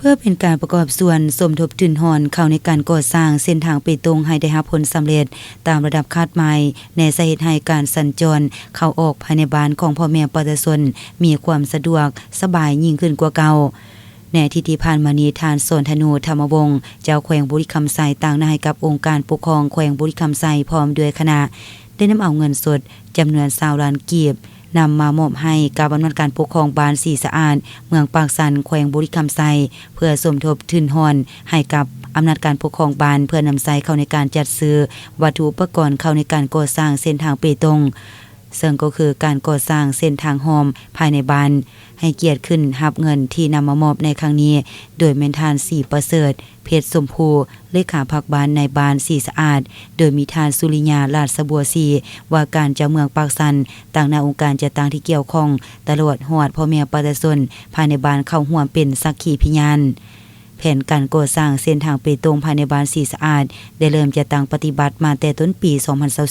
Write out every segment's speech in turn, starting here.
เพื่อเป็นการประกอบส่วนสมทบทุนหอนเข้าในการก่อสร้างเส้นทางไปตรงให้ได้รับผลสำเร็จตามระดับคาดหมายในสาเหตุให้การสัญจรเข้าออกภายในบ้านของพ่อแม่ประชาชนมีความสะดวกสบายยิ่งขึ้นกว่าเก่าในที่ผ่านมานี้ทานสนธนูธรรมวงศ์เจ้าแขวงบุรีคำไซต่างนายกับองค์การปกครองแขวงบุรีคำไซพร้อมด้วยคณะได้นำเอาเงินสดจำนวน20 ล้านกีบนำมามอบให้กับอำนาจการปกครองบ้านสีสะอาดเมืองปากสันแขวงบุรีคำไซเพื่อสมทบทุนหอนให้กับอำนาจการปกครองบ้านเพื่อนำใช้เข้าในการจัดซื้อวัตถุอุปกรณ์เข้าในการก่อสร้างเส้นทางเปตงซึ่งก็คือการก่อสร้างเส้นทางหอมภายในบ้านให้เกียรติขึ้นรับเงินที่นำมามอบในครั้งนี้โดยเมนทานสีประเสริฐเพชรสมภูเลขาพักบ้านในบ้านสีสะอาดโดยมีทานสุริยาลาดสบัวสีว่าการเจ้าเมืองปากสันต่างในองค์การจัดตั้งที่เกี่ยวข้องตลอดหอดพ่อแม่ประชาชนภายในบ้านเข้าร่วมเป็นสักขีพยานแผนการก่อสร้างเส้นทางเปตงภายในบ้านสีสะอาดได้เริ่มจะตั้งปฏิบัติมาแต่ต้นปี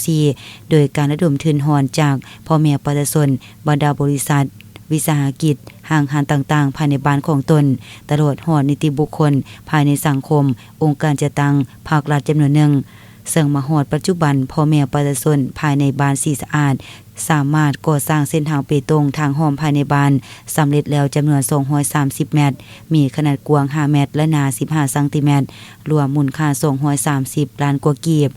2024โดยการระดมทุนหอนจากพ่อแม่ประชาชนบรรดาบริษัทวิสาหกิจห้างร้านต่างๆภายในบ้านของตนตลอดหอดนิติบุคคลภายในสังคมองค์การจัดตั้งภาครัฐจำนวนหนึ่งซึ่งมาหอดปัจจุบันพ่อแม่ประชาชนภายในบ้านสีสะอาดสามารถก่อสร้างเส้นทางเปตงทางหอมภายในบ้านสำเร็จแล้วจำนวน230เมตรมีขนาดกว้าง5เมตรและหนา15ซมรวมมูลค่า230ล้านกว่ากีบ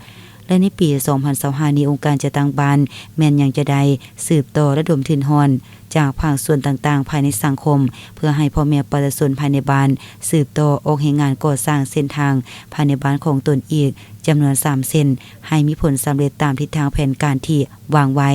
และในปี2025นี้องค์การจัดตั้งบ้านแม่นยังจะได้สืบต่อระดมทุนหอนจากภาคส่วนต่างๆภายในสังคมเพื่อให้พ่อแม่ประชาชนภายในบ้านสืบต่อออกให้งานก่อสร้างเส้นทางภายในบ้านของตนอีกจำนวน3 เส้นให้มีผลสำเร็จตามทิศทางแผนการที่วางไว้